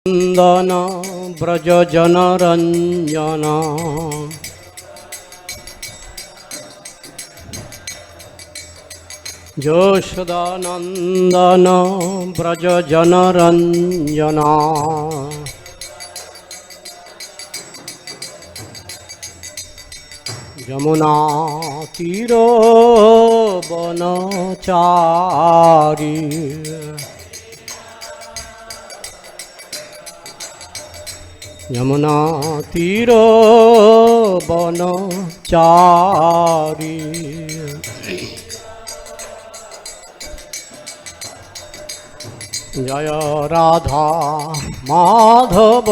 नंदन व्रज जनरंजन यशोदानंदन व्रज जनरंजन यमुना तीरो वनचारी यमुना तीरो वनचारी जय राधा माधव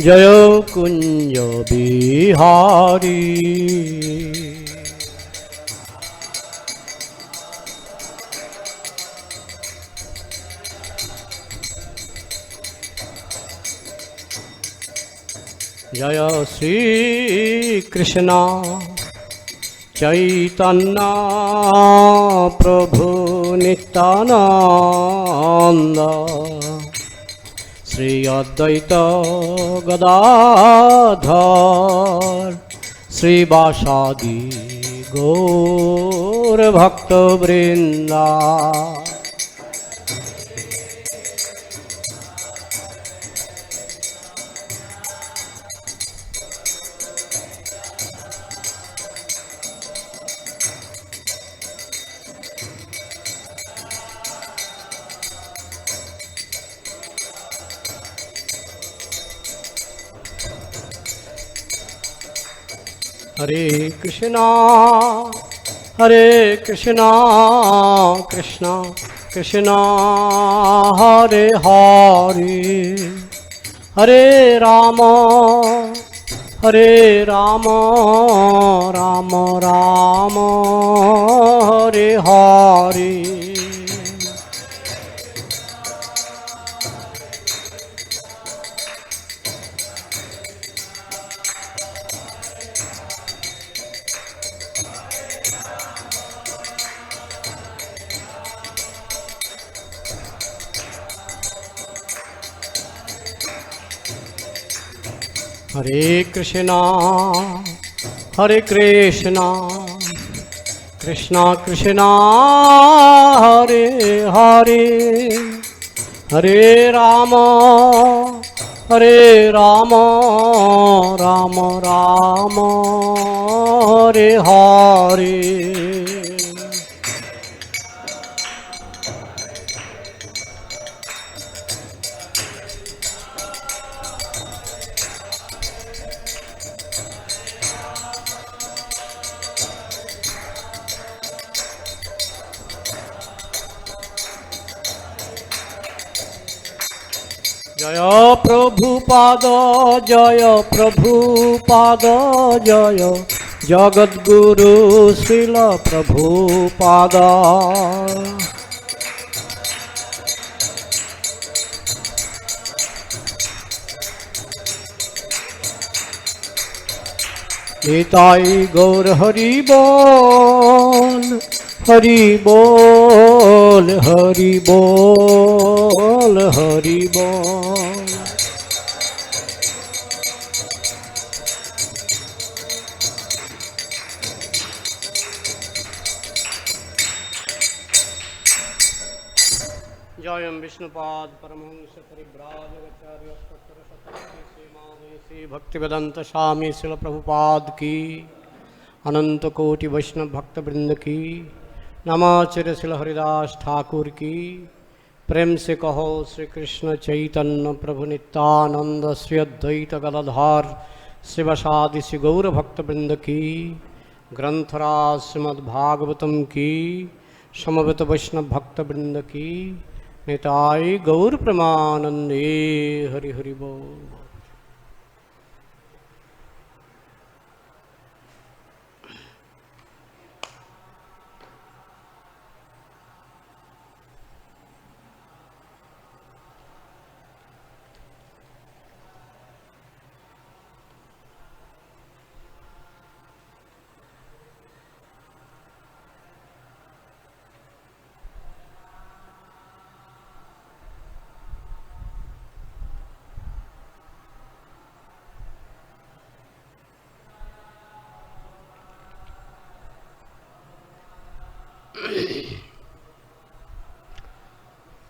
जय कुंज बिहारी जय श्री कृष्ण चैतन्य प्रभु नित्यानंद श्री अद्वैत गदाधर श्रीवासादि गौर भक्तवृंदा। हरे कृष्णा कृष्णा कृष्णा हरे हरे हरे राम राम राम हरे हरे। हरे कृष्णा कृष्णा कृष्णा हरे हरे हरे राम राम राम हरे हरे। जय प्रभुपाद जय जगद्गुरु श्रील प्रभुपाद। निताई गौर हरि बोल हरि बोल हरि बोल हरि बोल। जयं विष्णुपाद परमहंस परिव्राजकाचार्य श्री भक्तिवेदांत स्वामी श्रील प्रभुपाद की अनंत कोटि वैष्णव भक्त वृंद की नमाचार्य श्रील हरिदास ठाकुर की। प्रेम से कहो श्री कृष्ण चैतन्य प्रभु नित्यानंद श्री अद्वैत गदाधर शिवसादि श्री गौर भक्त वृंद की। ग्रंथराज श्रीमद्भागवतम की समवेत वैष्णव भक्त वृंद की। निताई गौर प्रमानंदे हरि हरि बोल।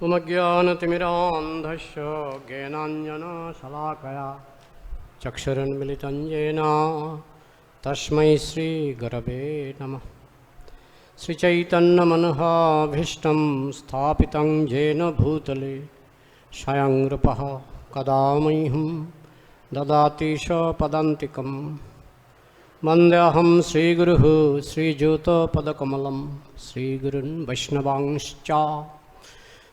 उमज्ञानतिमिरान्धस्य ज्ञानाञ्जनशलाकया चक्षुरुन्मिलितं येन तस्मै श्रीगुरवे नमः। श्रीचैतन्यमनोभीष्टं स्थापितं येन भूतले स्वयं रूपः कदा मह्यं ददाति स्वपदान्तिकं। वन्देऽहं श्रीगुरुः श्रीयुतपदकमलं श्रीगुरून् वैष्णवांश्च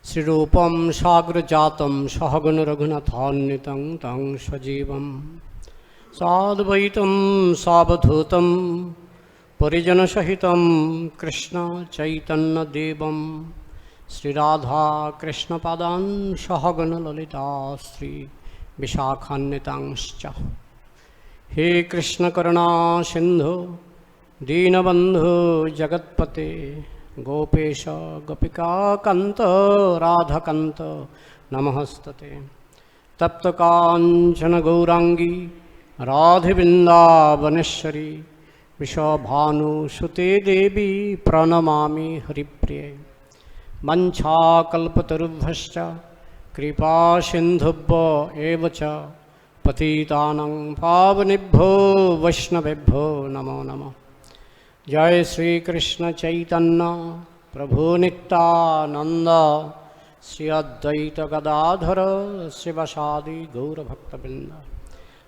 श्रीरूपं साग्रजातं सहगणरघुनाथान्वितं तं सजीवं साद्वैतं सावधूतं परिजनसहितं कृष्णचैतन्यदेवं श्रीराधाकृष्णपादान् सहगणललिता श्रीविशाखान्वितांश्च। हे कृष्णकरुणा सिन्धु दीनबन्धु जगत्पते गोपेश गोपिकान्त राधाकान्त नमस्तते। तप्तकाञ्चन गौरांगी राधिवृन्दावनेश्वरी विश्वभानुसुते देवी प्रणमामि हरिप्रिये। वञ्छाकल्पतरुभ्यश्च कृपासिन्धुभ्य एव च पतितानां पावनेभ्यो वैष्णवेभ्यो नमो नमः। जय श्री कृष्ण चैतन्य प्रभु नित्यानंद श्री अद्वैत गदाधर शिवसादि गौरभक्तवृंद।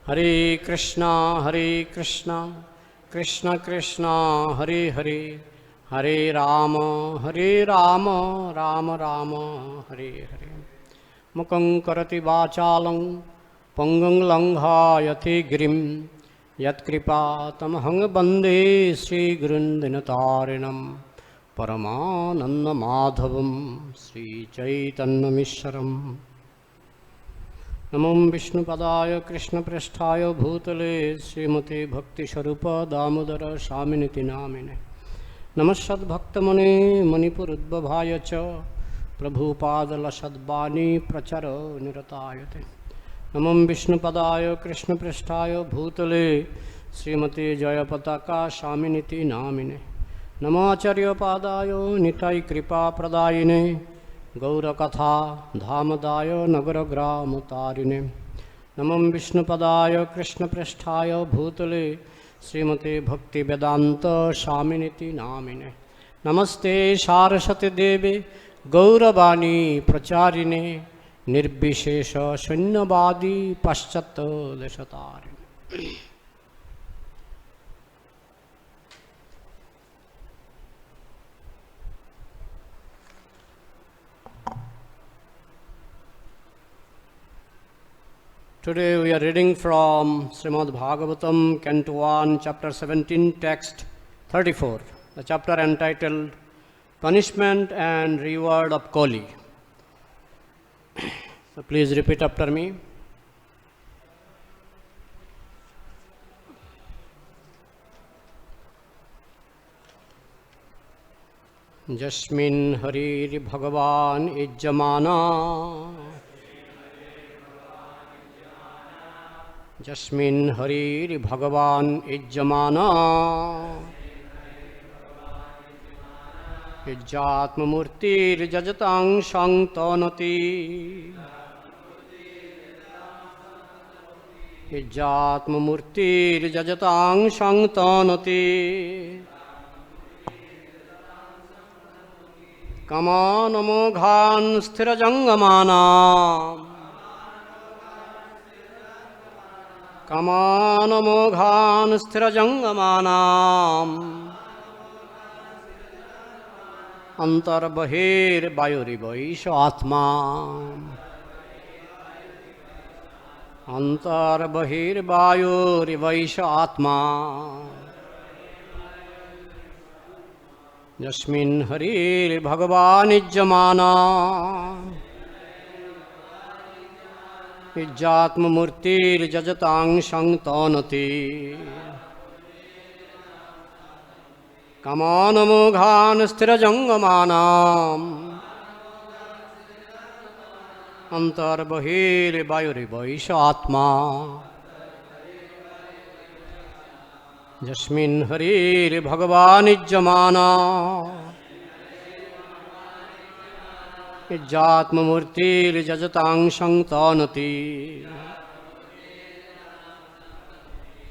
हरे कृष्णा कृष्ण कृष्ण हरे हरे हरे राम राम राम हरे हरे। मुखं करोति वाचालं पंगुं लंघयते गिरिं यत्कृपातमहं वन्दे श्रीगुरुन् दीनतारिणं परमानन्दमाधवं श्रीचैतन्यमीश्वरम्। नमो विष्णुपदाय कृष्णप्रेष्ठाय भूतले श्रीमते भक्तिस्वरूप दामोदर स्वामिनिति नामिने। नमस्सद्भक्तमने मणिपुरोद्भवाय च प्रभुपादलसद्वाणी प्रचर निरतायते। नमो विष्णुपदाय कृष्णप्रेष्ठाय भूतले श्रीमते जयपताका स्वामिनिति नामिने। नमो आचार्यपादाय निताय कृपाप्रदायिने गौरकथा धामदाय नगरग्रामतारिणे। नमो विष्णुपदाय कृष्णप्रेष्ठाय भूतले श्रीमते भक्तिवेदान्त स्वामिनिति नामिने। नमस्ते सारस्वती देवे गौरवाणी प्रचारिणे निर्विशेष शून्यवादी पाश्चात्य देशतारिणे। Today we are reading from Srimad Bhagavatam, Canto 1, Chapter 17, Text 34, the chapter entitled Punishment and Reward of Kali. So please repeat after me. Jasmin Harir Bhagavan Ijjamana Jasmin Harir Bhagavan Ijjamana Ijjatmamurtir Jajatang Shangtanati Ijjatmamurtir Jajatang Shangtanati Kamanamoghan Sthirajangamanam Kamanamoghan Sthirajangamanam Antarbahir Vayurivaisha Atma Antarbahir Vayurivaisha Atma Jasmin Harir Bhagavan Ijjamana Ijjatmamurtir Jajatang Shangtanati Kamanamoghan Sthirajangamanam Antarbahir Vayurivaisha Atma Jasmin Harir Bhagavan Ijjamana Ijjatmamurtirjajataং saṅtanati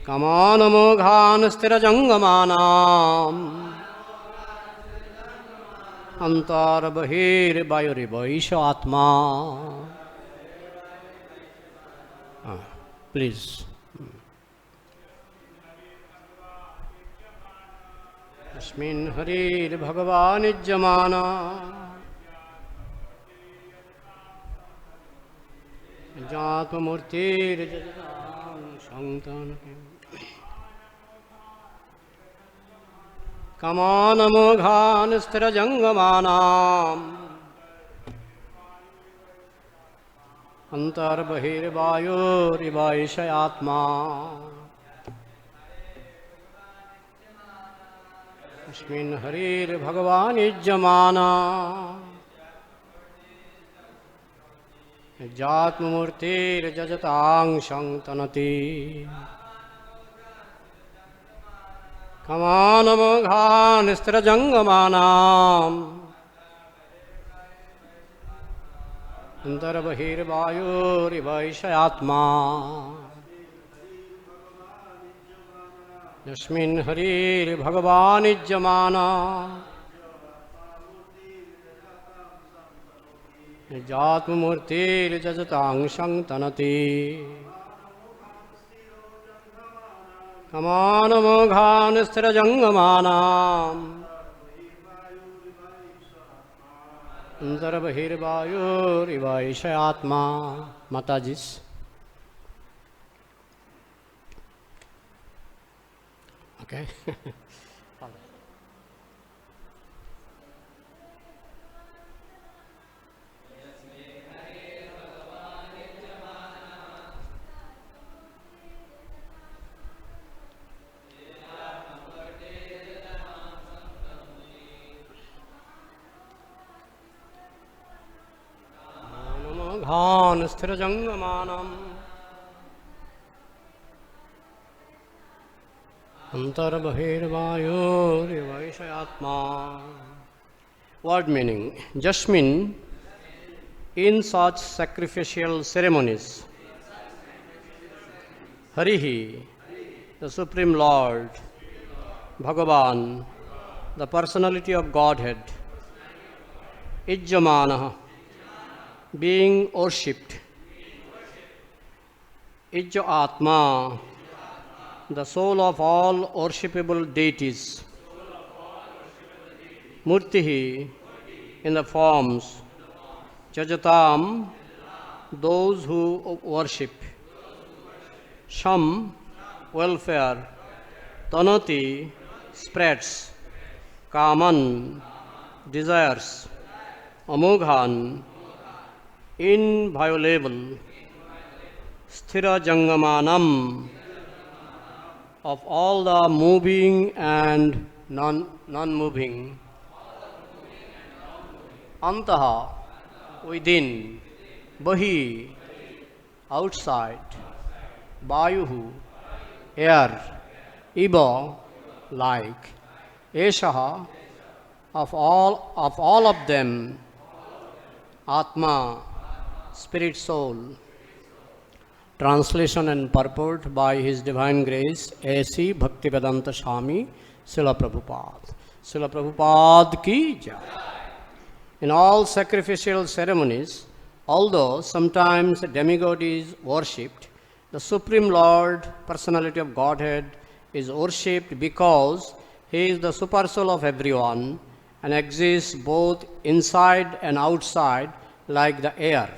Kamanamoghan sthirajangamanam Antarbahir Vayurivaisha Atma. Please. Asmin Harir Bhagavanijjamana Jatmamurtir Jajatang Saṅtanati Kamanamoghan sthirajangamanam Antarbahir Vayurivaisha Atma. Asmin Harir Bhagavanijjamana Jatmamurtir Jajatang Saṅtanati Kamanamoghan sthirajangamanam Antarbahir Vayurivaisha Atma. Yasmin Harir Bhagavanijjamana Jatmamurtir Jajatang Saṅtanati Kamanamoghan sthirajangamanam Antarbahir Vayurivaisha Atma. Matajis. Okay. Ghan sthirajangamanam Antarbahir Vayurivaisha Atma. Word meaning. Jasmine, in such sacrificial ceremonies, Harihi, the Supreme Lord, Bhagavan, the personality of Godhead, Ijjamana, being worshipped, Ijja Atma, the soul of all worshipable deities, Murtihi, in the forms, Jajatam, those who worship, Sham, welfare, Tanati, spreads, Kaman, desires, Amoghan, inviolable, Sthirajangamanam, of all the moving and non-moving, Antaha, within, Bahi, outside, Vayuhu, air, Iba, like, Eshaha, of all of them, Atma, spirit soul. Translation and purport by His Divine Grace A.C. Bhaktivedanta Swami Srila Prabhupada. Srila Prabhupada ki jai. In all sacrificial ceremonies, although sometimes a demigod is worshipped, the Supreme Lord, Personality of Godhead, is worshipped because He is the super soul of everyone and exists both inside and outside like the air.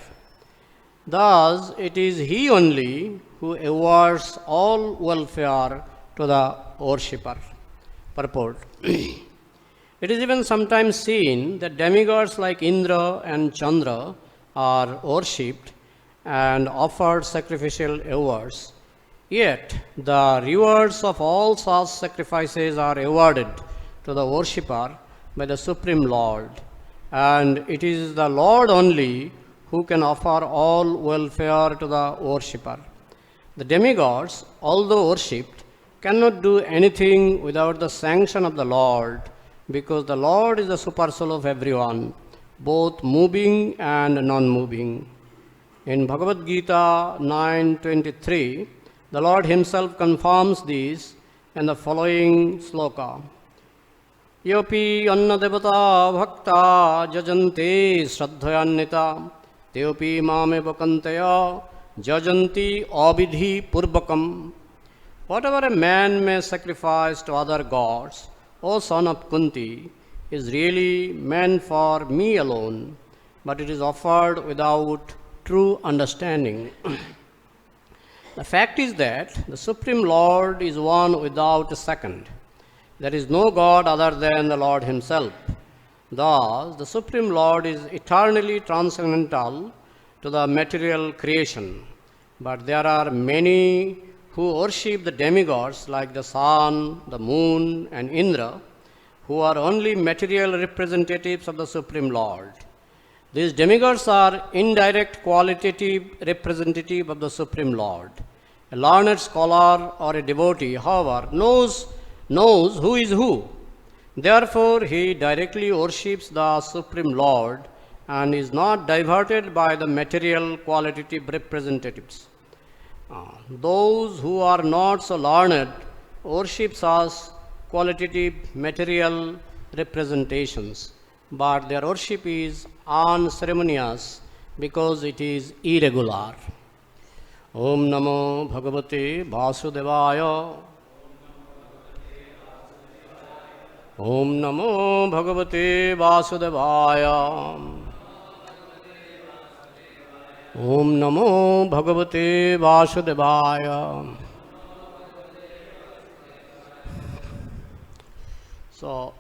Thus, it is He only who awards all welfare to the worshipper. Purport. It is even sometimes seen that demigods like Indra and Chandra are worshipped and offered sacrificial awards. Yet, the rewards of all such sacrifices are awarded to the worshipper by the Supreme Lord, and it is the Lord only who can offer all welfare to the worshipper. The demigods, although worshipped, cannot do anything without the sanction of the Lord, because the Lord is the super soul of everyone, both moving and non-moving. In Bhagavad Gita 9:23, the Lord Himself confirms this in the following sloka. Yopi anna devata bhakta jajante shraddhayannita teopi mame vakantaya jajanti avidhi purvakam. Whatever a man may sacrifice to other gods, O son of Kunti, is really meant for me alone, but it is offered without true understanding. The fact is that the Supreme Lord is one without a second. There is no God other than the Lord Himself. Thus, the Supreme Lord is eternally transcendental to the material creation. But there are many who worship the demigods like the sun, the moon, and Indra, who are only material representatives of the Supreme Lord. These demigods are indirect qualitative representative of the Supreme Lord. A learned scholar or a devotee, however, knows who is who. Therefore, he directly worships the Supreme Lord and is not diverted by the material qualitative representatives. Those who are not so learned worships us qualitative material representations, but their worship is unceremonious because it is irregular. Om Namo Bhagavate Vasudevaya. Om Namo Bhagavate Vasudevaya. Om Namo Bhagavate Vasudevaya. So,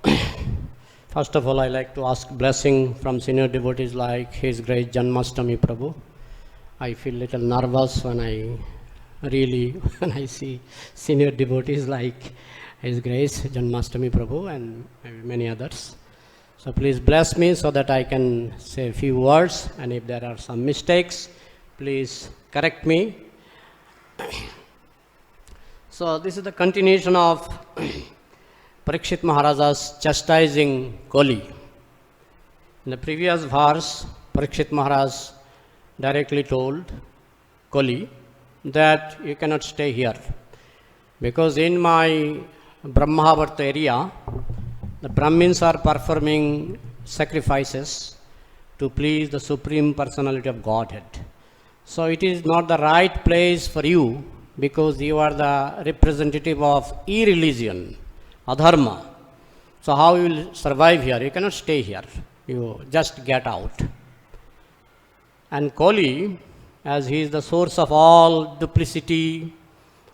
first of all, I like to ask blessing from senior devotees like His Grace Janmashtami Prabhu. I feel little nervous when I see senior devotees like His Grace Janmashtami Prabhu and maybe many others. So please bless me so that I can say a few words, and if there are some mistakes, please correct me. So this is the continuation of Parikshit Maharaja's chastising Koli. In the previous verse, Parikshit Maharaj directly told Koli that you cannot stay here, because in my Brahmavarta area, the Brahmins are performing sacrifices to please the Supreme Personality of Godhead. So it is not the right place for you, because you are the representative of irreligion, adharma. So how you will survive here? You cannot stay here. You just get out. And Koli, as he is the source of all duplicity,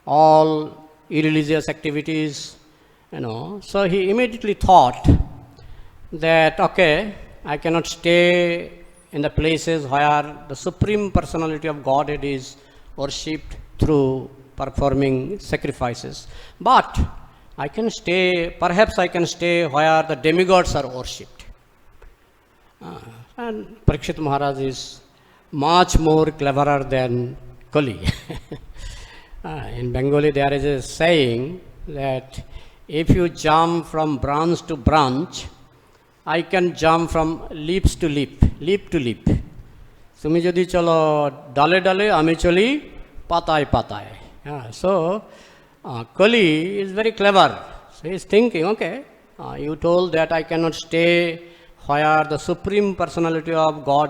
all irreligious activities, so he immediately thought that, okay, I cannot stay in the places where the Supreme Personality of Godhead is worshipped through performing sacrifices. But I can stay, perhaps I can stay where the demigods are worshipped. And Parikshit Maharaj is much more cleverer than Koli. In Bengali there is a saying that if you jump from branch to branch, I can jump from leaves to leaf, leaf to leaf. তুমি যদি চলো ডালে ডালে আমি চলি পাতায় পাতায়. So Kali is very clever. So he is thinking, okay, you told that I cannot stay where the Supreme Personality of God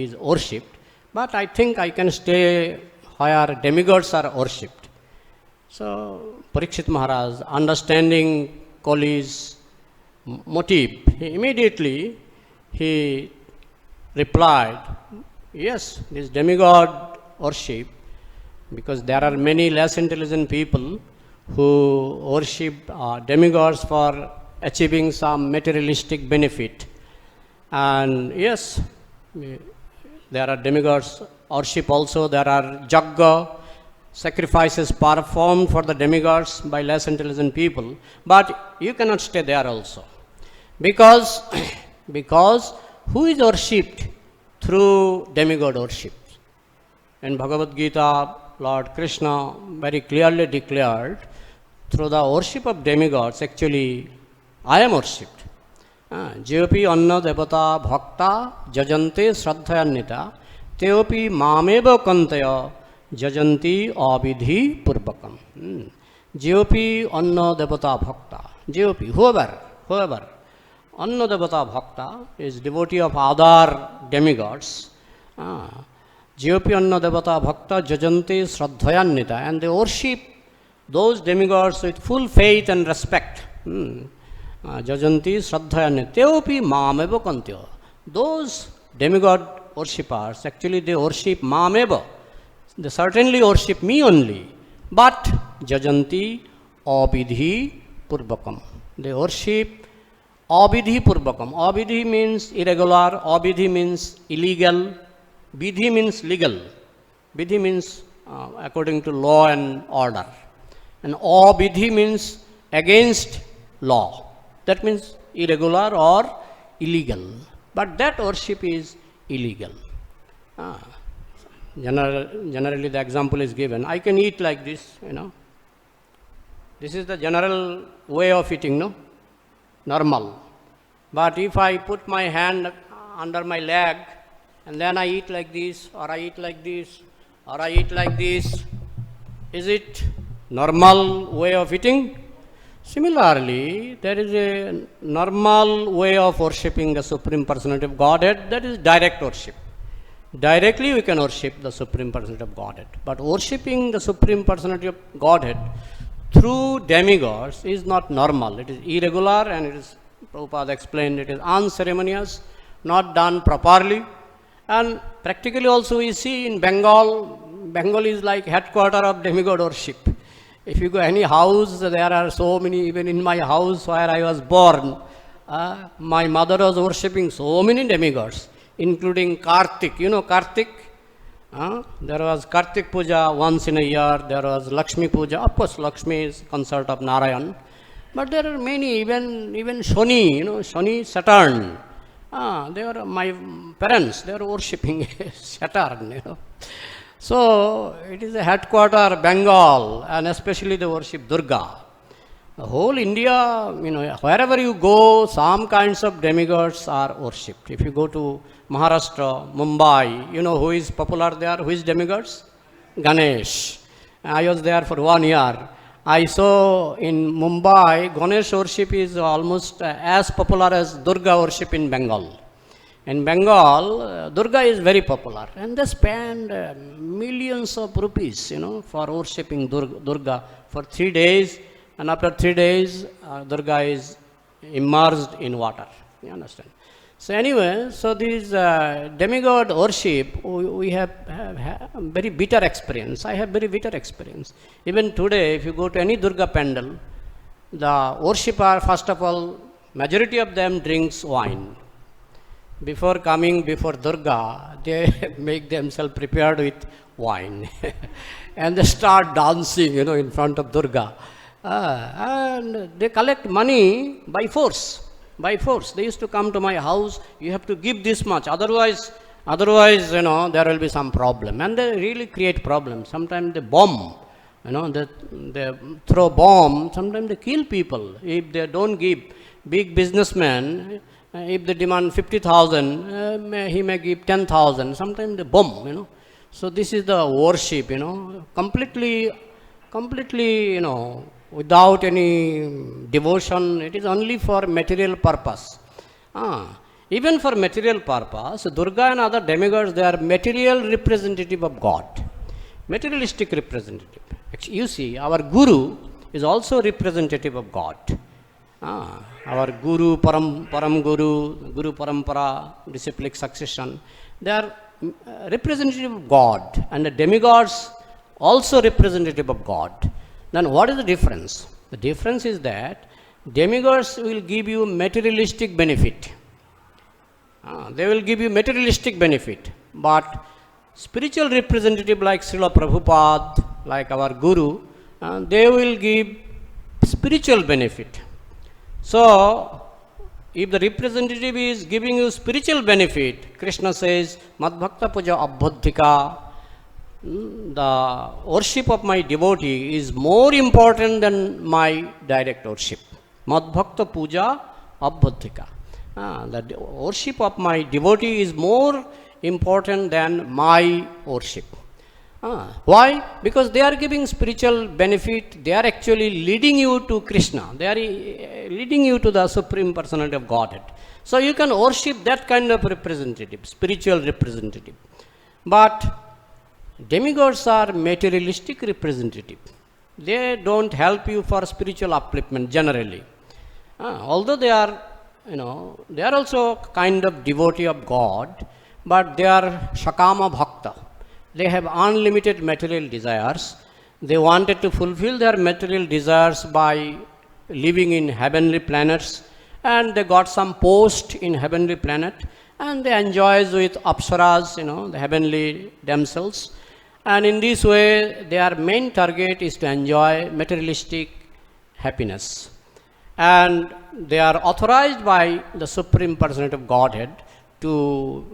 is worshipped, but I think I can stay where demigods are worshipped. So Parikshit Maharaj, understanding Kali's motive, he replied, yes, this demigod worship, because there are many less intelligent people who worship demigods for achieving some materialistic benefit. And yes, there are demigods worship also. There are jagga, sacrifices performed for the demigods by less intelligent people. But you cannot stay there also. Because who is worshipped through demigod worship? In Bhagavad Gita, Lord Krishna very clearly declared, through the worship of demigods, actually I am worshipped. JP अन्न देवता भक्ता जजन्ते श्रद्धयान्विता तेपि मामेव कंतय जजन्ति अविधि पूर्वकम. JP अन्न देवता भक्ता, JP whoever Anna Devata Bhakta is devotee of other demigods. Jeopi Anna Devata Bhakta Jajante Shraddhayannita, and they worship those demigods with full faith and respect. Jajanti Shraddhayannita. Teopi Mameva Kantyo. Those demigod worshippers, actually they worship Mameva. They certainly worship me only. But Jajanti Abidhi Purvakam. They worship Abidhi Purvakam. Abidhi means irregular, Abidhi means illegal, Vidhi means legal. Vidhi means according to law and order. And Abidhi means against law. That means irregular or illegal. But that worship is illegal. Generally the example is given. I can eat like this, This is the general way of eating, no? Normal. But if I put my hand under my leg and then I eat like this, or I eat like this, or I eat like this, is it normal way of eating? Similarly, there is a normal way of worshipping the Supreme Personality of Godhead, that is direct worship. Directly we can worship the Supreme Personality of Godhead. But worshipping the Supreme Personality of Godhead through demigods is not normal. It is irregular, and it is, Prabhupada explained, it is unceremonious, not done properly. And practically also we see in Bengal, Bengal is like headquarter of demigod worship. If you go any house, there are so many, even in my house where I was born, my mother was worshipping so many demigods, including Kartik. You know Kartik? There was Kartik Puja once in a year, there was Lakshmi Puja. Of course, Lakshmi is consort of Narayan. But there are many, even Shani, Shani, Saturn. They were my parents, they were worshipping Saturn, So, it is a headquarter, Bengal, and especially they worship Durga. The whole India, wherever you go, some kinds of demigods are worshipped. If you go to Maharashtra, Mumbai, who is popular there, who is demigods? Ganesh. I was there for 1 year. I saw in Mumbai, Ganesh worship is almost as popular as Durga worship in Bengal. In Bengal, Durga is very popular, and they spend millions of rupees, for worshipping Durga for 3 days, and after 3 days, Durga is immersed in water. You understand? So anyway, so this demigod worship, we have very bitter experience. I have very bitter experience. Even today, if you go to any Durga pandal, the worshipper, first of all, majority of them drinks wine. Before coming before Durga, they make themselves prepared with wine. And they start dancing, in front of Durga. And they collect money by force. By force. They used to come to my house, you have to give this much, otherwise, there will be some problem. And they really create problems. Sometimes they bomb, they throw bomb, sometimes they kill people. If they don't give, big businessmen, if they demand 50,000, he may give 10,000, sometimes they bomb, So this is the worship, completely, without any devotion. It is only for material purpose. Even for material purpose, Durga and other demigods, they are material representative of God. Materialistic representative. You see, our Guru is also representative of God. Our Guru, Param Guru, Guru Parampara, disciplic succession, they are representative of God, and the demigods also representative of God. Then what is the difference? The difference is that demigods will give you materialistic benefit. They will give you materialistic benefit. But spiritual representative like Srila Prabhupada, like our Guru, they will give spiritual benefit. So, if the representative is giving you spiritual benefit, Krishna says, Madbhakta Puja Abbuddhika, the worship of my devotee is more important than my direct worship. Madbhakta Puja Abbuddhika. The worship of my devotee is more important than my worship. Why? Because they are giving spiritual benefit. They are actually leading you to Krishna. They are leading you to the Supreme Personality of Godhead. So you can worship that kind of representative, spiritual representative. But demigods are materialistic representative. They don't help you for spiritual upliftment generally. Although they are, they are also kind of devotee of God, but they are Shakama Bhakta. They have unlimited material desires. They wanted to fulfill their material desires by living in heavenly planets, and they got some post in heavenly planet, and they enjoy with apsaras, the heavenly damsels. And in this way, their main target is to enjoy materialistic happiness. And they are authorized by the Supreme Personality of Godhead to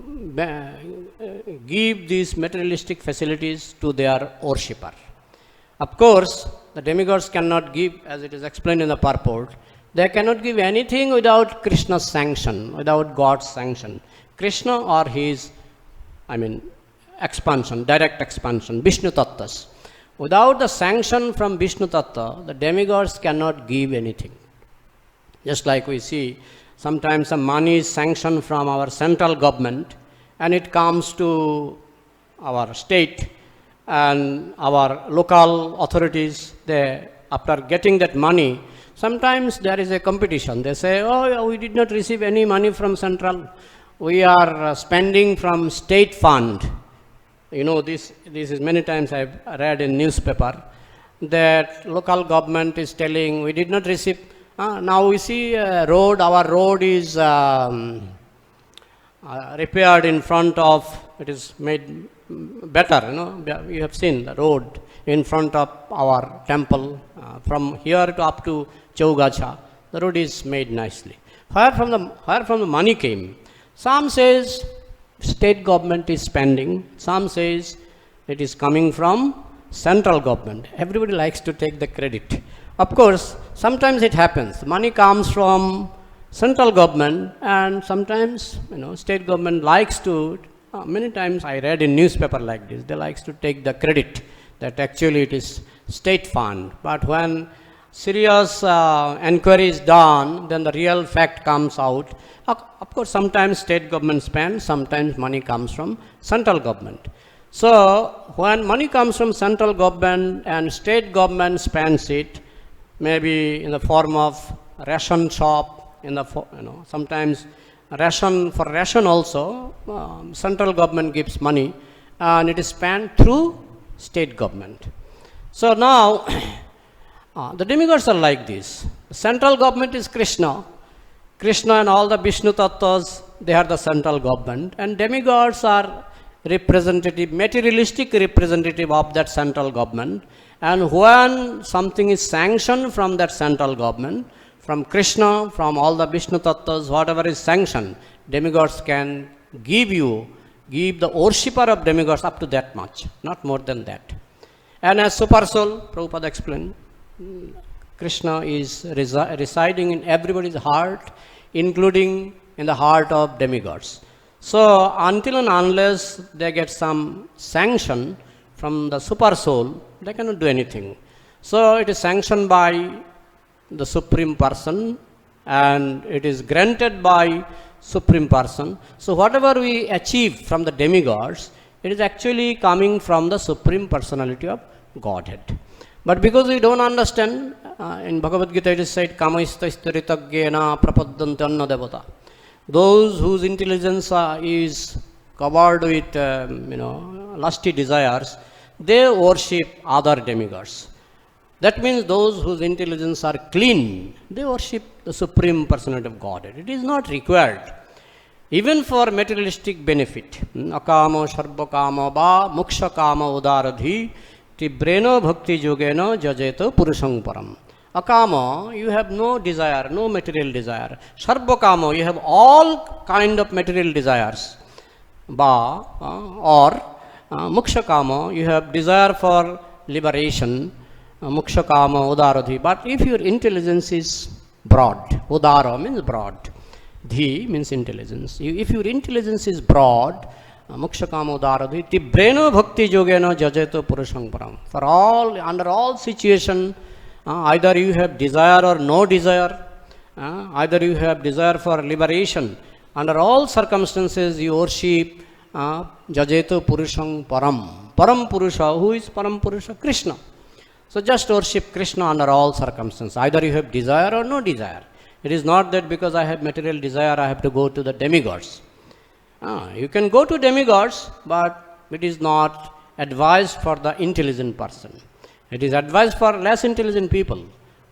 give these materialistic facilities to their worshipper. Of course, the demigods cannot give, as it is explained in the purport, they cannot give anything without Krishna's sanction, without God's sanction. Krishna or his, expansion, direct expansion, Vishnu Tattas. Without the sanction from Vishnu Tattva, the demigods cannot give anything. Just like we see, sometimes some money is sanctioned from our central government and it comes to our state and our local authorities. They, after getting that money, sometimes there is a competition. They say, oh, we did not receive any money from central. We are spending from state fund. This is many times I've read in newspaper that local government is telling we did not receive. Now we see road, our road is repaired in front of, it is made better, you have seen the road in front of our temple from here to up to Chaugacha, the road is made nicely. Where from the money came? Some says state government is spending, some says it is coming from central government. Everybody likes to take the credit. Of course, sometimes it happens. Money comes from central government and sometimes, state government likes to, many times I read in newspaper like this, they likes to take the credit that actually it is state fund. But when serious enquiry is done, then the real fact comes out. Of course, sometimes state government spends, sometimes money comes from central government. So, when money comes from central government and state government spends it, maybe in the form of ration shop, sometimes ration also, central government gives money and it is spent through state government. So now, the demigods are like this. The central government is Krishna. Krishna and all the Vishnu Tattvas, they are the central government. And demigods are representative, materialistic representative of that central government. And when something is sanctioned from that central government, from Krishna, from all the Vishnu Tattvas, whatever is sanctioned, demigods can give the worshipper of demigods up to that much, not more than that. And as Super Soul, Prabhupada explained, Krishna is residing in everybody's heart, including in the heart of demigods. So until and unless they get some sanction from the Super Soul, they cannot do anything. So it is sanctioned by the Supreme Person and it is granted by Supreme Person. So whatever we achieve from the demigods, it is actually coming from the Supreme Personality of Godhead. But because we don't understand, in Bhagavad Gita it is said, Kamaistastharitagyena prapaddante anna devata. Those whose intelligence is covered with, lusty desires, they worship other demigods. That means those whose intelligence are clean, they worship the Supreme Personality of Godhead. It is not required. Even for materialistic benefit, akamo sarvakamo ba moksha kama udaradhi tibreno bhakti yogena jajeto purusham param. Akama, you have no desire, no material desire. Sarvakamo, you have all kind of material desires. Ba or moksha kama, you have desire for liberation. Moksha kama udaradhi. But if your intelligence is broad, udara means broad. Dhi means intelligence. If your intelligence is broad, moksha kamo daradhi, tibreno bhakti yogena jajato purusham param. For all, under all situation, either you have desire or no desire, either you have desire for liberation, under all circumstances you worship jajato purusham param. Param Purusha, who is Param Purusha? Krishna. So just worship Krishna under all circumstances. Either you have desire or no desire. It is not that because I have material desire, I have to go to the demigods. You can go to demigods, but it is not advised for the intelligent person. It is advised for less intelligent people.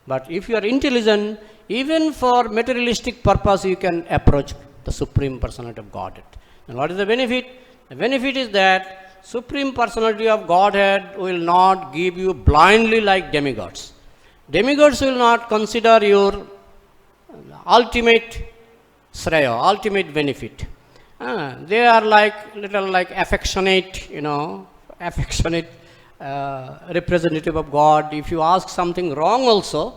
But if you are intelligent, even for materialistic purpose, you can approach the Supreme Personality of Godhead. And what is the benefit? The benefit is that Supreme Personality of Godhead will not give you blindly like demigods. Demigods will not consider your ultimate shraya, ultimate benefit. They are like little like affectionate, affectionate representative of God. If you ask something wrong also,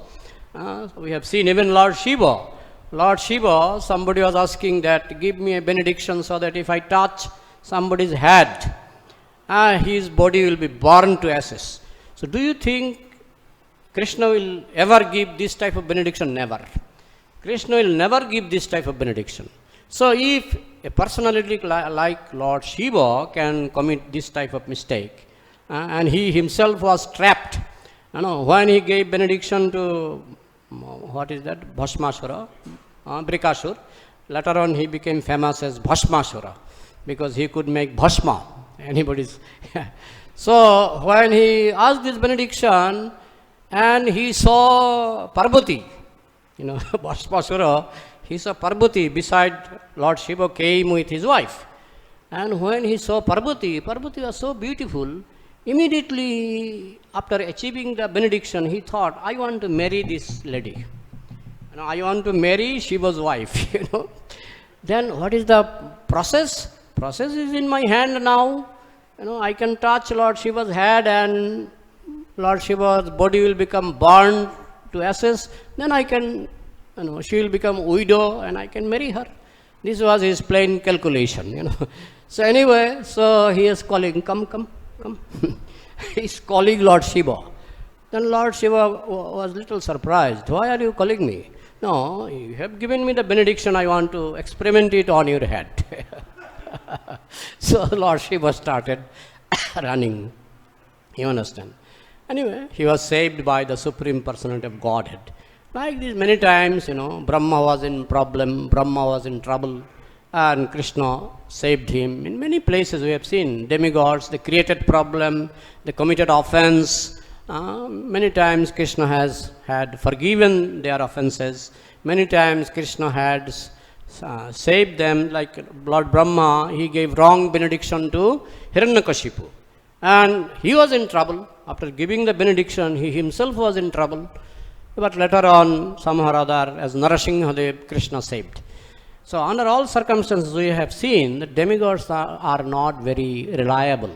we have seen even Lord Shiva. Lord Shiva, somebody was asking that, give me a benediction so that if I touch somebody's head, his body will be burned to ashes. So do you think Krishna will ever give this type of benediction? Never. Krishna will never give this type of benediction. So if a personality like Lord Shiva can commit this type of mistake, and he himself was trapped, when he gave benediction to, Bhasmasura, Brikasur, later on he became famous as Bhasmasura, because he could make Bhasma. Anybody's. So when he asked this benediction and he saw Parvati, Bhasmasura, he saw Parvati beside Lord Shiva came with his wife. And when he saw Parvati, Parvati was so beautiful, immediately after achieving the benediction, he thought, I want to marry this lady. I want to marry Shiva's wife. Then what is the process? Process is in my hand now. I can touch Lord Shiva's head and Lord Shiva's body will become burned to ashes. Then I can, she will become widow and I can marry her. This was his plain calculation, So anyway, so he is calling, come. He is calling Lord Shiva. Then Lord Shiva was little surprised. Why are you calling me? No, you have given me the benediction. I want to experiment it on your head. So Lord Shiva started running. You understand? Anyway, he was saved by the Supreme Personality of Godhead. Like this many times, Brahma was in problem, Brahma was in trouble, and Krishna saved him. In many places we have seen demigods, they created problem, they committed offense. Many times Krishna has had forgiven their offenses. Many times Krishna had saved them, like Lord Brahma, he gave wrong benediction to Hiranyakashipu. And he was in trouble. After giving the benediction, he himself was in trouble. But later on, somehow or other, as Narasinghadev, Krishna saved. So under all circumstances, we have seen that demigods are not very reliable.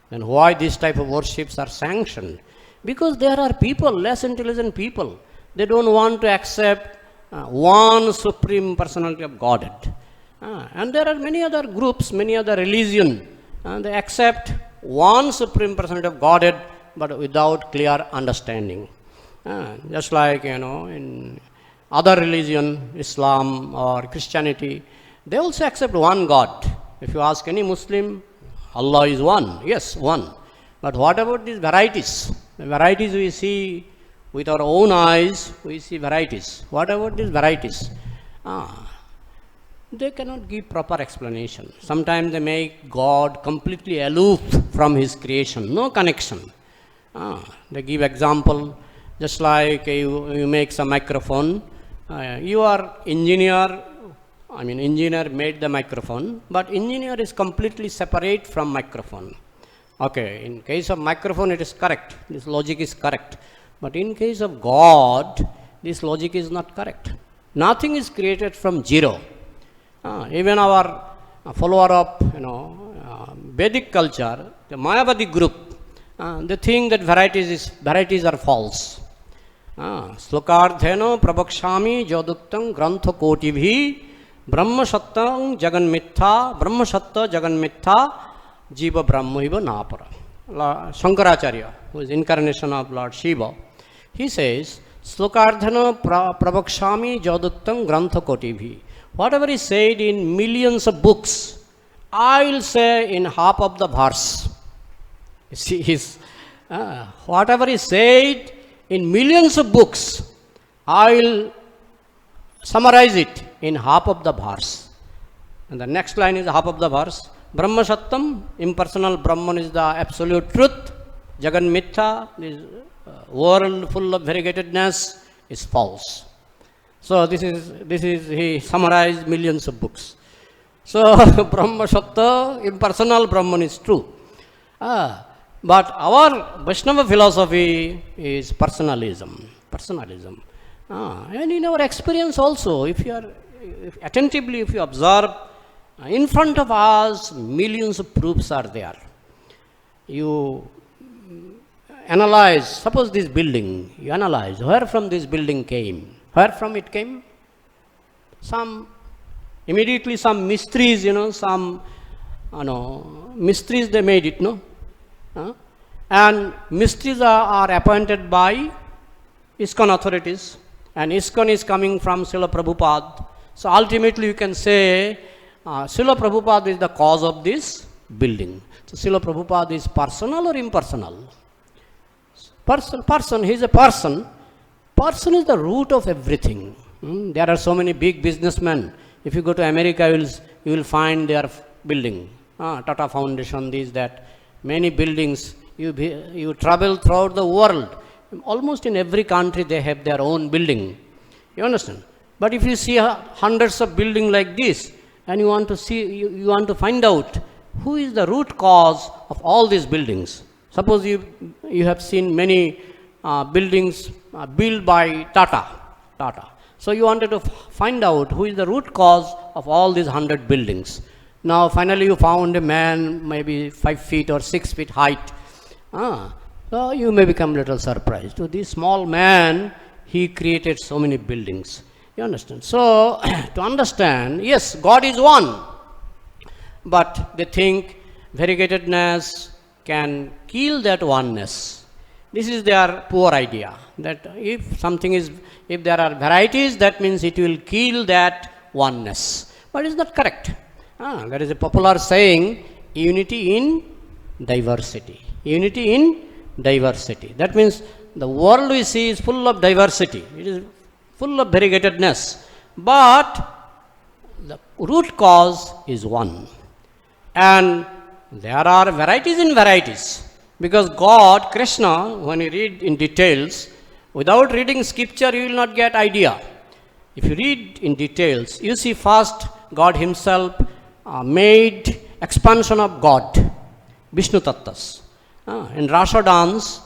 And why these type of worships are sanctioned? Because there are people, less intelligent people, they don't want to accept one Supreme Personality of Godhead. And there are many other groups, many other religions, they accept one Supreme Personality of Godhead, but without clear understanding. Just like, in other religion, Islam or Christianity, they also accept one God. If you ask any Muslim, Allah is one. Yes, one. But what about these varieties? The varieties we see with our own eyes, we see varieties. What about these varieties? They cannot give proper explanation. Sometimes they make God completely aloof from His creation, no connection. They give example, just like you make some microphone. You are engineer made the microphone, but engineer is completely separate from microphone. Okay, in case of microphone it is correct, this logic is correct. But in case of God, this logic is not correct. Nothing is created from zero. Even our follower of Vedic culture, the Mayavadi group, they think that varieties are false. Slokardheno prabhakshami jaduktam grantha koti bhi Brahma Sattam Jagan Mitha, Brahma Satta Jagan Mitha, Jiva Brahmaiva Napara. Shankaracharya, who is incarnation of Lord Shiva, he says, Slokardhana Prabhakshami Jaduttam Grantha Kotivi. Whatever is said in millions of books, I will say in half of the verse. You see, whatever is said in millions of books, I will summarize it in half of the verse. And the next line is half of the verse. Brahma Sattam, impersonal Brahman is the absolute truth. Jagan Mitha, this world full of variegatedness, is false. So this is he summarized millions of books. So Brahma Satta, impersonal Brahman is true. But our Vaishnava philosophy is personalism. And in our experience also, if you observe, in front of us, millions of proofs are there. You analyze, suppose this building, you analyze where from this building came. Where from it came? Immediately some mysteries, mysteries they made it, no? And mysteries are appointed by ISKCON authorities. And ISKCON is coming from Srila Prabhupada. So ultimately you can say, Srila Prabhupada is the cause of this building. So Srila Prabhupada is personal or impersonal? Person, he is a person. Person is the root of everything. There are so many big businessmen. If you go to America, you will find their building. Tata Foundation, this, that. Many buildings. You travel throughout the world. Almost in every country they have their own building. You understand? But if you see hundreds of buildings like this, and you want to find out who is the root cause of all these buildings. Suppose you have seen many buildings built by Tata. So you wanted to find out who is the root cause of all these 100 buildings. Now finally you found a man maybe 5 feet or 6 feet height. So you may become a little surprised. To this small man, he created so many buildings. You understand? So, to understand, yes, God is one. But they think variegatedness can kill that oneness. This is their poor idea. That if there are varieties, that means it will kill that oneness. But it's not correct. There is a popular saying, unity in diversity. Unity in diversity. That means the world we see is full of diversity. It is full of variegatedness. But the root cause is one. And there are varieties in varieties. Because God, Krishna, when you read in details, without reading scripture, you will not get idea. If you read in details, you see first God himself made expansion of God, Vishnu Tattas. In Rasa dance,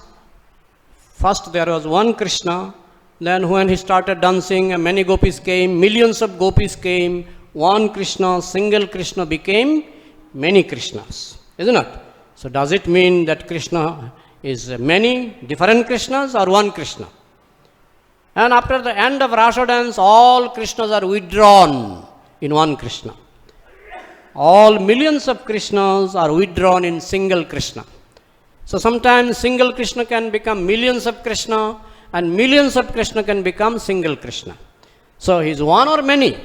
first there was one Krishna, then when he started dancing, many gopis came, millions of gopis came, one Krishna, single Krishna became many Krishnas, isn't it? So does it mean that Krishna is many different Krishnas or one Krishna? And after the end of Rasa dance, all Krishnas are withdrawn in one Krishna. All millions of Krishnas are withdrawn in single Krishna. So sometimes single Krishna can become millions of Krishna, and millions of Krishna can become single Krishna. So he is one or many?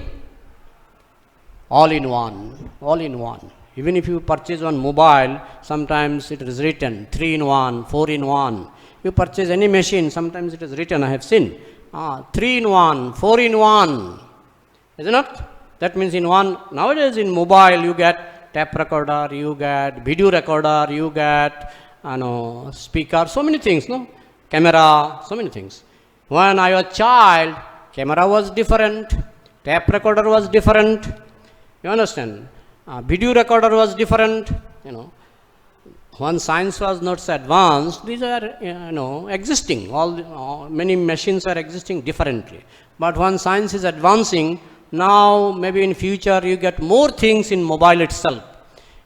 All in one. All in one. Even if you purchase one mobile, sometimes it is written 3 in 1, 4 in 1. You purchase any machine, sometimes it is written, I have seen, 3 in 1, 4 in 1. Isn't it? That means in one, nowadays in mobile you get tape recorder, you get video recorder, you get speaker, so many things, no? Camera, so many things. When I was a child, camera was different, tape recorder was different, you understand? Video recorder was different, When science was not so advanced, these are, existing. Many machines are existing differently. But when science is advancing, now maybe in future you get more things in mobile itself.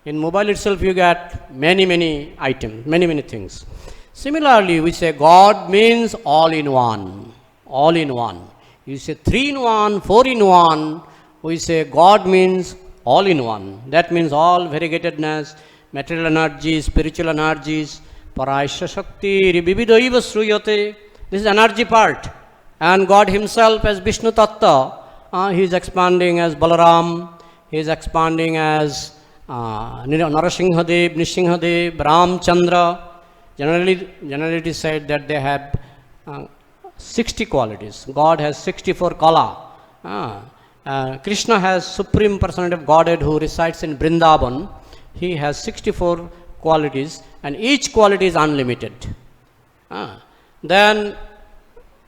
In mobile itself you get many items, many things. Similarly, we say God means all in one. All in one. You say 3 in 1, 4 in 1, we say God means all in one. That means all variegatedness, material energies, spiritual energies. Paraisya Shakti Vividaiva Sruyate. This is energy part. And God Himself as Vishnu Tattva, He is expanding as Balaram, He is expanding as Narasinghadev, Nisinghadev, Ramchandra. Generally it is said that they have 60 qualities. God has 64 kala. Krishna has Supreme Personality of Godhead who resides in Vrindavan. He has 64 qualities and each quality is unlimited. Then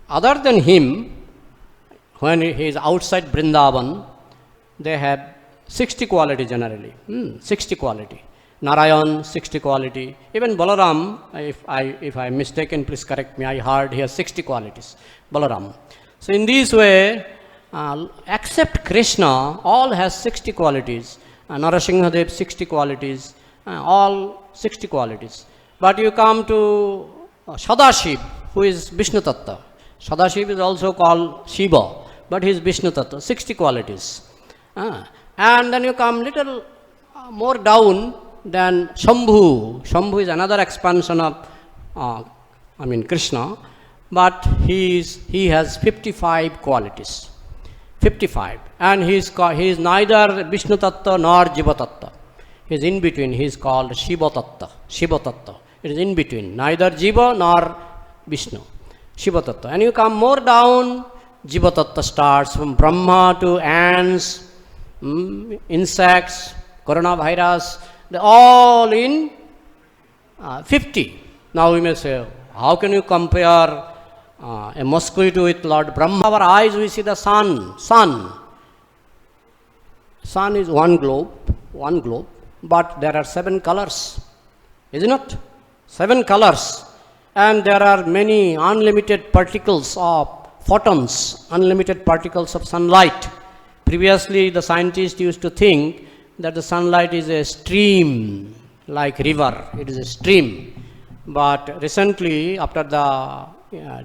other than Him, when He is outside Vrindavan, they have 60 quality generally. 60 quality. Narayan, 60 quality. Even Balaram, if I am mistaken, please correct me, I heard he has 60 qualities. Balaram. So in this way, except Krishna, all has 60 qualities. Narasinghadev, 60 qualities. All 60 qualities. But you come to Sadashiv, who is Vishnu Tattva. Sadashiv is also called Shiva, but he is Vishnu Tattva, 60 qualities. And then you come little more down than Shambhu. Shambhu is another expansion of Krishna, but he has 55 qualities. 55. And he is neither Vishnu Tattva nor Jiva Tattva. He is in between. He is called Shiva Tattva. Shiva Tattva. It is in between. Neither Jiva nor Vishnu. Shiva Tattva. And you come more down, Jiva Tattva starts from Brahma to ants, insects, coronavirus. They all in 50. Now we may say, how can you compare a mosquito with Lord Brahma? Our eyes, we see the sun. Sun is one globe, but there are 7 colors, isn't it? 7 colors. And there are many unlimited particles of photons, unlimited particles of sunlight. Previously, the scientists used to think that the sunlight is a stream, like river. It is a stream. But recently, after the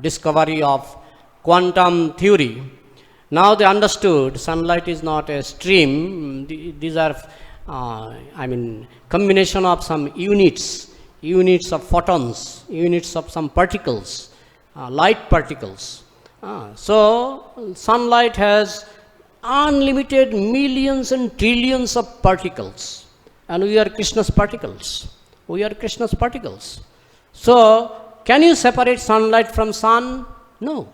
discovery of quantum theory, now they understood sunlight is not a stream. These are, combination of some units of photons, units of some particles, light particles. So, sunlight has unlimited millions and trillions of particles, and we are Krishna's particles. We are Krishna's particles. So, can you separate sunlight from sun? No.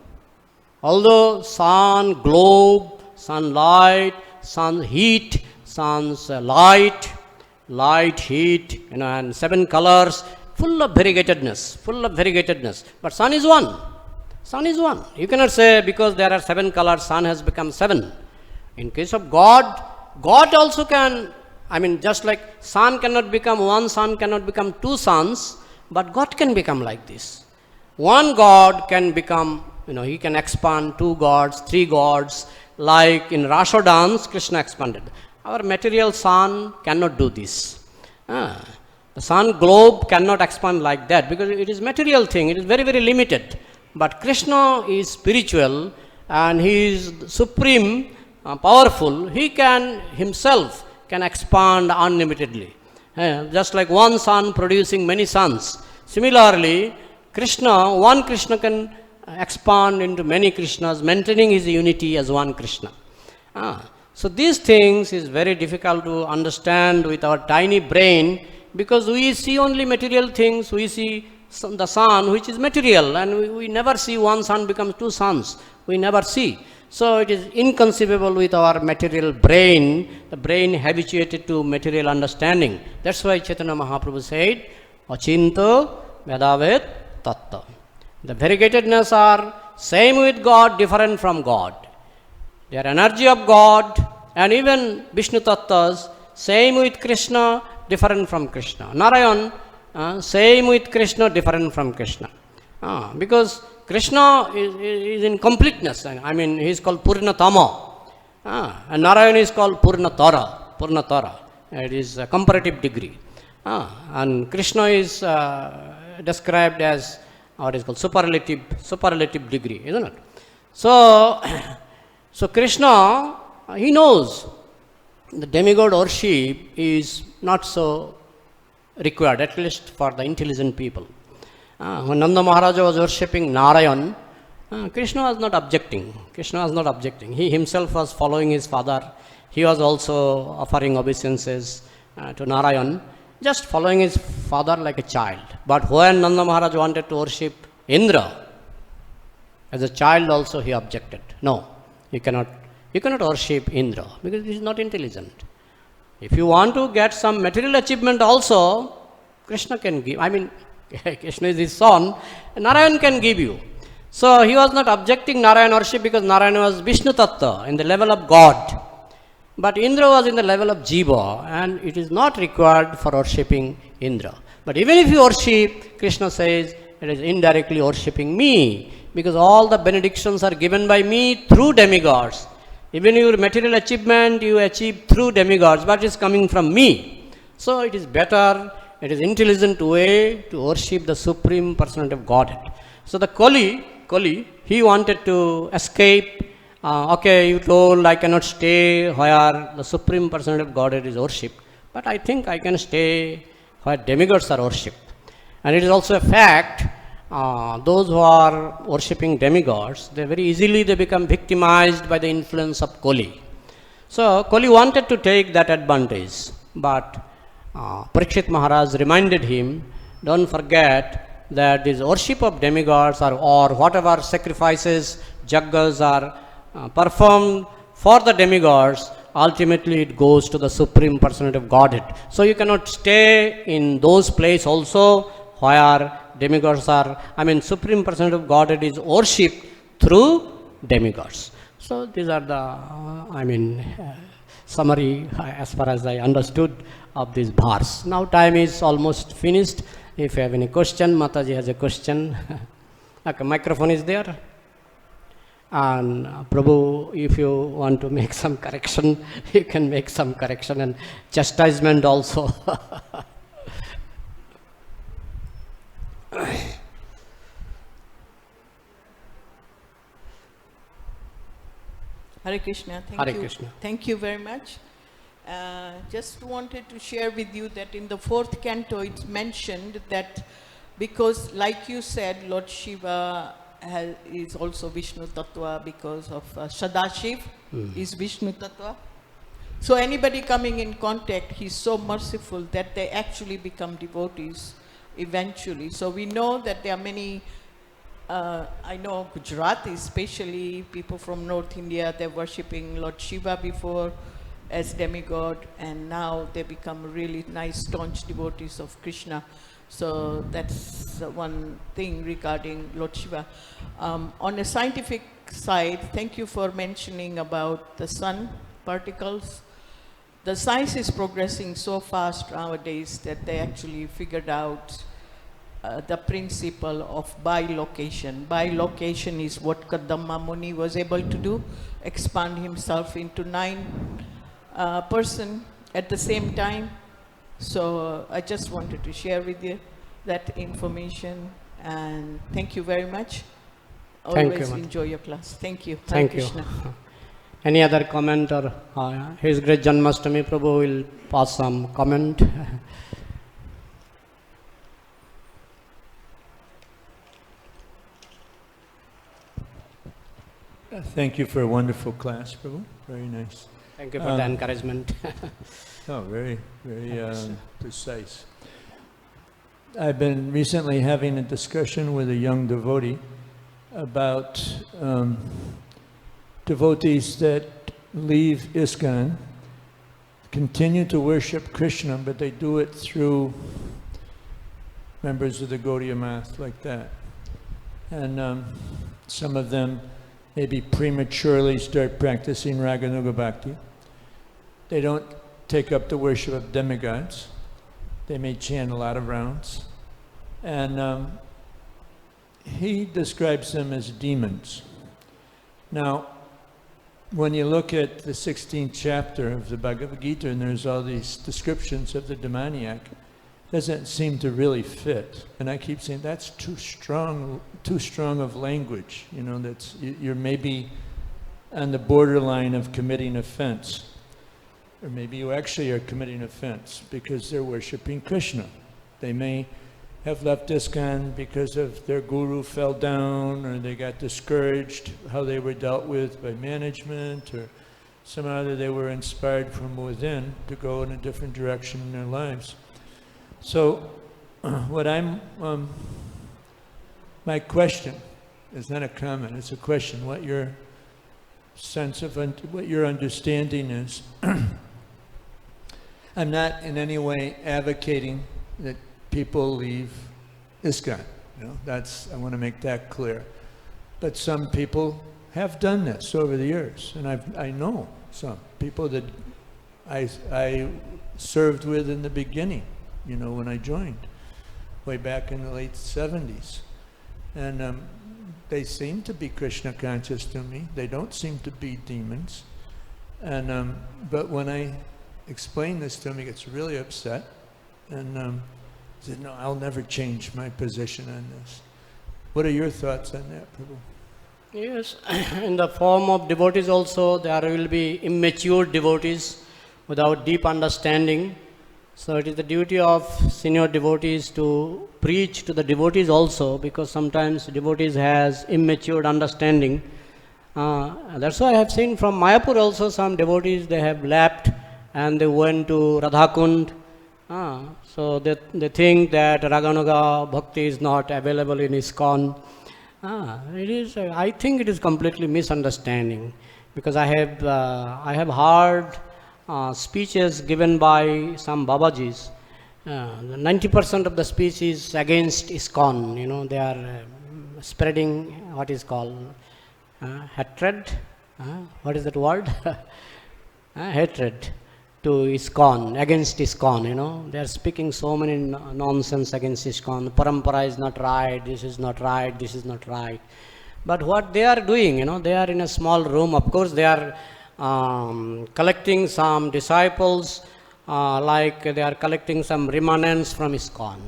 Although sun, globe, sunlight, sun heat, sun's light, heat, and 7 colors, full of variegatedness. But sun is one. Sun is one. You cannot say because there are 7 colors, sun has become 7. In case of God, God also can, just like sun cannot become one sun, cannot become 2 suns, but God can become like this. One God can become, He can expand 2 gods, 3 gods, like in Rasha dance, Krishna expanded. Our material sun cannot do this. The sun globe cannot expand like that because it is material thing, it is very, very limited. But Krishna is spiritual and He is supreme, powerful. He can Himself can expand unlimitedly. Just like one sun producing many suns. Similarly, one Krishna can expand into many Krishnas, maintaining His unity as one Krishna. So these things is very difficult to understand with our tiny brain because we see only material things. We see the sun which is material and we never see one sun becomes 2 suns. We never see. So it is inconceivable with our material brain, the brain habituated to material understanding. That's why Chaitanya Mahaprabhu said, Achinto Vedavet Tattva. The variegatedness are same with God, different from God. They are energy of God, and even Vishnu Tattvas, same with Krishna, different from Krishna. Narayan, same with Krishna, different from Krishna. Because Krishna is in completeness. He is called Purnatama. And Narayan is called Purnatara. It is a comparative degree. And Krishna is described as what is called superlative degree, isn't it? So Krishna he knows the demigod worship is not so required, at least for the intelligent people. When Nanda Maharaja was worshipping Narayan, Krishna was not objecting. Krishna was not objecting. He himself was following his father. He was also offering obeisances to Narayan, just following his father like a child. But when Nanda Maharaj wanted to worship Indra, as a child also he objected. No, you cannot worship Indra because he is not intelligent. If you want to get some material achievement also, Krishna can give. I mean, Krishna is his son, Narayan can give you. So he was not objecting Narayan worship because Narayan was Vishnu Tattva in the level of God. But Indra was in the level of Jiva, and it is not required for worshipping Indra. But even if you worship, Krishna says, it is indirectly worshipping me, because all the benedictions are given by me through demigods. Even your material achievement you achieve through demigods, but it is coming from me. So it is better, it is intelligent way to worship the Supreme Personality of Godhead. So the Kali, he wanted to escape. Okay, you told I cannot stay where the Supreme Personality of Godhead is worshipped, but I think I can stay where demigods are worshipped. And it is also a fact, those who are worshipping demigods, they become victimized by the influence of Kali. So Kali wanted to take that advantage, but Parikshit Maharaj reminded him, don't forget that this worship of demigods or whatever sacrifices, yajnas are performed for the demigods, ultimately it goes to the Supreme Personality of Godhead. So you cannot stay in those places also where demigods are, Supreme Personality of Godhead is worshipped through demigods. So these are the, summary as far as I understood of these bars. Now time is almost finished. If you have any question, Mataji has a question. Okay, microphone is there. And Prabhu, if you want to make some correction, you can make some correction and chastisement also. Hare Krishna. Thank you very much. Just wanted to share with you that in the 4th canto it's mentioned that because, like you said, Lord Shiva is also Vishnu Tattva because of Sadashiv is Vishnu Tattva. So anybody coming in contact, he's so merciful that they actually become devotees eventually. So we know that there are many, I know Gujarati especially, people from North India, they're worshipping Lord Shiva before as demigod, and now they become really nice staunch devotees of Krishna. So that's one thing regarding Lord Shiva. On a scientific side, thank you for mentioning about the sun particles. The science is progressing so fast nowadays that they actually figured out the principle of bilocation. Bilocation is what Kadamba Muni was able to do, expand himself into 9 person at the same time. So I just wanted to share with you that information, and thank you very much. Always enjoy your class. Thank you. Thank you. Any other comment or His Great Janmashtami, Prabhu will pass some comment. Thank you for a wonderful class, Prabhu. Very nice. Thank you for the encouragement. Oh, very, very precise. I've been recently having a discussion with a young devotee about devotees that leave ISKCON, continue to worship Krishna, but they do it through members of the Gaudiya Math like that. And some of them maybe prematurely start practicing Raganuga Bhakti. They don't take up the worship of demigods. They may chant a lot of rounds. And he describes them as demons. Now, when you look at the 16th chapter of the Bhagavad Gita, and there's all these descriptions of the demoniac, doesn't seem to really fit. And I keep saying that's too strong of language. You know, you're maybe on the borderline of committing offense. Or maybe you actually are committing offense because they're worshiping Krishna. They may have left ISKCON because of their guru fell down, or they got discouraged how they were dealt with by management, or somehow that they were inspired from within to go in a different direction in their lives. So what my question is not a comment, it's a question, what your sense of, what your understanding is. I'm not in any way advocating that people leave ISKCON. I want to make that clear. But some people have done this over the years, and I know some people that I served with in the beginning, when I joined, way back in the late 70s. And they seem to be Krishna conscious to me. They don't seem to be demons. And but when I explain this to him, he gets really upset. And said, no, I'll never change my position on this. What are your thoughts on that, Prabhu? Yes, in the form of devotees also, there will be immature devotees without deep understanding. So it is the duty of senior devotees to preach to the devotees also, because sometimes devotees has immature understanding. That's why I have seen from Mayapur also some devotees, they have left and they went to Radhakund. So they think that Raganuga Bhakti is not available in ISKCON. I think it is completely misunderstanding, because I have heard speeches given by some Babajis. 90% of the speech is against ISKCON. They are spreading what is called hatred. What is that word? Hatred to ISKCON, against ISKCON. They are speaking so many nonsense against ISKCON. Parampara is not right, this is not right, this is not right. But what they are doing, they are in a small room. Of course, they are collecting some disciples, like they are collecting some remnants from ISKCON.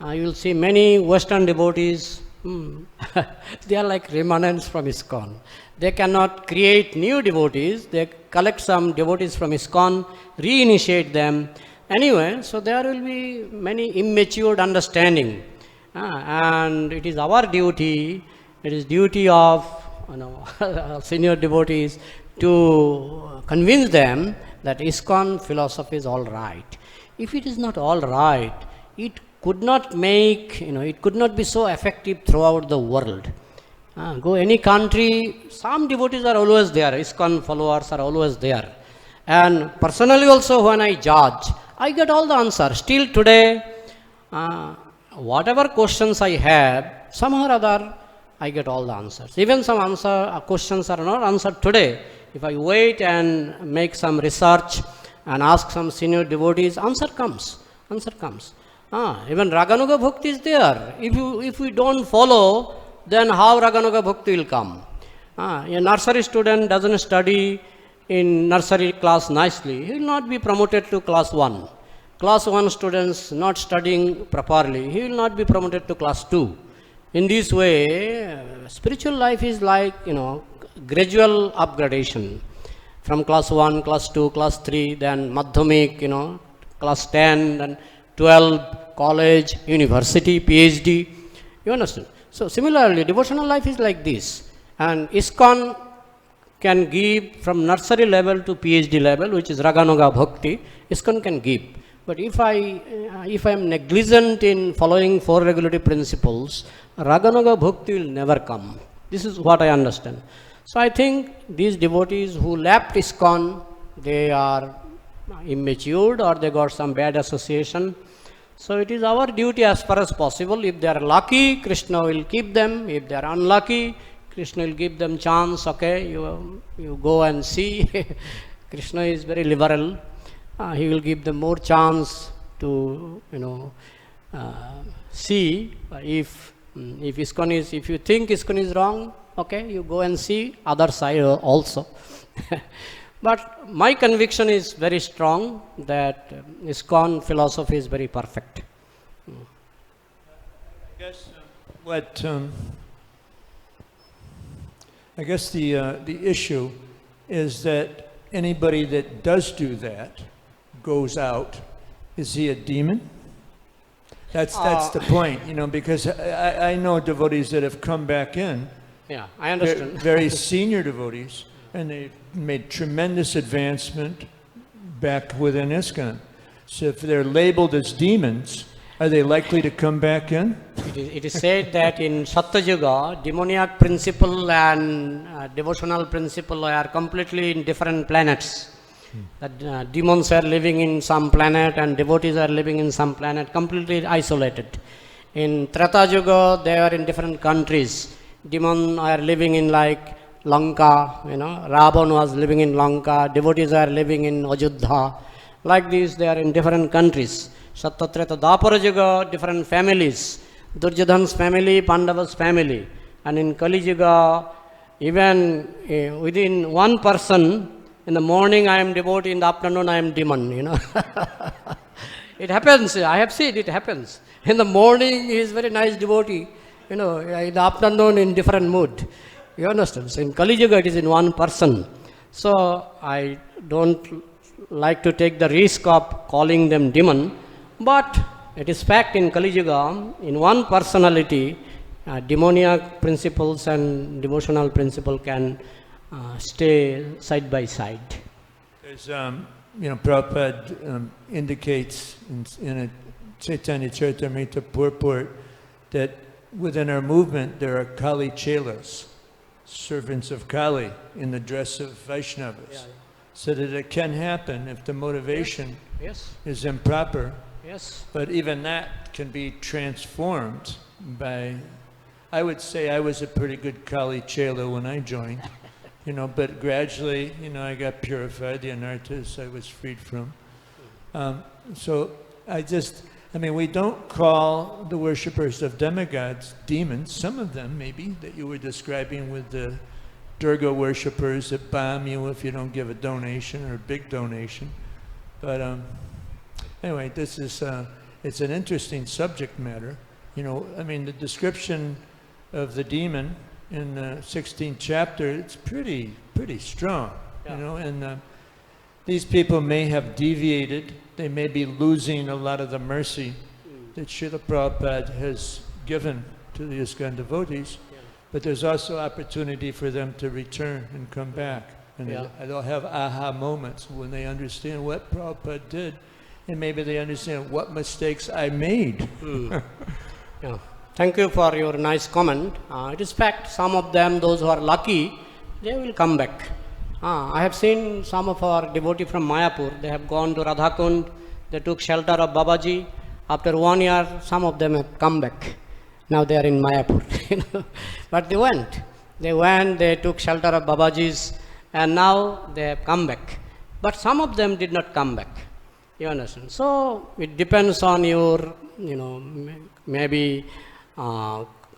You will see many Western devotees, they are like remnants from ISKCON. They cannot create new devotees. They collect some devotees from ISKCON, reinitiate them. Anyway, so there will be many immature understanding. And it is our duty, it is duty of senior devotees to convince them that ISKCON philosophy is all right. If it is not all right, it could not make, it could not be so effective throughout the world. Go any country, some devotees are always there, ISKCON followers are always there. And personally also when I judge, I get all the answers. Still today, whatever questions I have, somehow or other, I get all the answers. Even some questions are not answered today. If I wait and make some research and ask some senior devotees, answer comes. Even Raganuga Bhakti is there. If we don't follow, then how Raganuga Bhakti will come? A nursery student doesn't study in nursery class nicely, he will not be promoted to class 1. Class 1 students not studying properly, he will not be promoted to class 2. In this way, spiritual life is like, gradual upgradation. From class 1, class 2, class 3, then Madhyamik, class 10, then 12, college, university, PhD. You understand? So similarly, devotional life is like this. And ISKCON can give from nursery level to PhD level, which is Raganuga Bhakti, ISKCON can give. But if I am negligent in following 4 regulative principles, Raganuga Bhakti will never come. This is what I understand. So I think these devotees who left ISKCON, they are immature or they got some bad association. So it is our duty as far as possible. If they are lucky, Krishna will keep them. If they are unlucky, Krishna will give them chance. Okay, you go and see. Krishna is very liberal. He will give them more chance to see if ISKCON is. If you think ISKCON is wrong, okay, you go and see other side also. But my conviction is very strong that ISKCON philosophy is very perfect. I guess what I guess the issue is that anybody that does do that goes out. Is he a demon? That's the point, you know, because I know devotees that have come back in, Yeah, I understand. very senior devotees, and they've made tremendous advancement back within ISKCON. So if they're labeled as demons, are they likely to come back in? It is said that in Satyuga, demoniac principle and devotional principle are completely in different planets. That demons are living in some planet and devotees are living in some planet, completely isolated. In Treta Yuga, they are in different countries. Demons are living in like Lanka, you know, Ravan was living in Lanka, devotees are living in Ajodhya. Like this, they are in different countries. Satya, Treta, Dwapara Yuga, different families. Duryodhana's family, Pandava's family. And in Kali Yuga, even within one person, in the morning I am devotee, in the afternoon I am demon, you know. It happens, I have seen it happens. In the morning he is very nice devotee, you know, in the afternoon in different mood. You understand? So in Kali Yuga it is in one person. So I don't like to take the risk of calling them demon, but it is fact in Kali Yuga, in one personality, demoniac principles and devotional principle can stay side by side. There's, you know, Prabhupada indicates in a Chaitanya Charitamrita purport that within our movement there are Kali Chelas, servants of Kali in the dress of Vaishnavas, so that it can happen if the motivation Yes, is improper, yes. but even that can be transformed by, I would say I was a pretty good Kali Chela when I joined. You know, but gradually, you know, I got purified, the anarthas I was freed from. So I mean, we don't call the worshippers of demigods demons. Some of them, maybe, that you were describing with the Durga worshippers that bomb you if you don't give a donation or a big donation. But anyway, this is, it's an interesting subject matter. You know, I mean, the description of the demon in the 16th chapter, it's pretty strong, you know, and these people may have deviated, they may be losing a lot of the mercy that Srila Prabhupada has given to the ISKCON devotees, but there's also opportunity for them to return and come back, and they'll have aha moments when they understand what Prabhupada did, and maybe they understand what mistakes I made. Yeah. Thank you for your nice comment. It is fact, some of them, those who are lucky, they will come back. I have seen some of our devotees from Mayapur, they have gone to Radhakund, they took shelter of Babaji. After 1 year, some of them have come back. Now they are in Mayapur. You know. But they went, they took shelter of Babaji's, and now they have come back. But some of them did not come back. You understand? So it depends on your, you know, maybe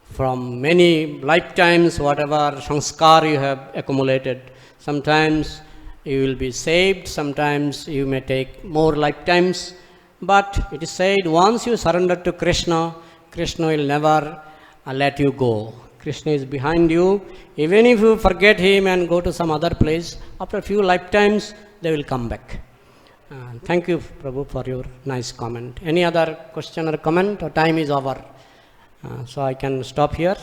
from many lifetimes, whatever sanskar you have accumulated. Sometimes you will be saved, sometimes you may take more lifetimes. But it is said, once you surrender to Krishna, Krishna will never let you go. Krishna is behind you. Even if you forget him and go to some other place, after a few lifetimes, they will come back. Thank you, Prabhu, for your nice comment. Any other question or comment, or time is over? So I can stop here.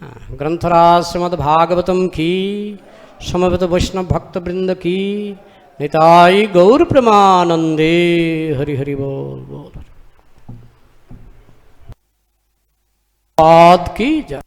Granthara Srimad Bhagavatam ki, Samavita Vaishnava Bhakta Vrinda ki, Nitai Gaur Pramanande, Hari Hari Bol Bol. Ad ki jai.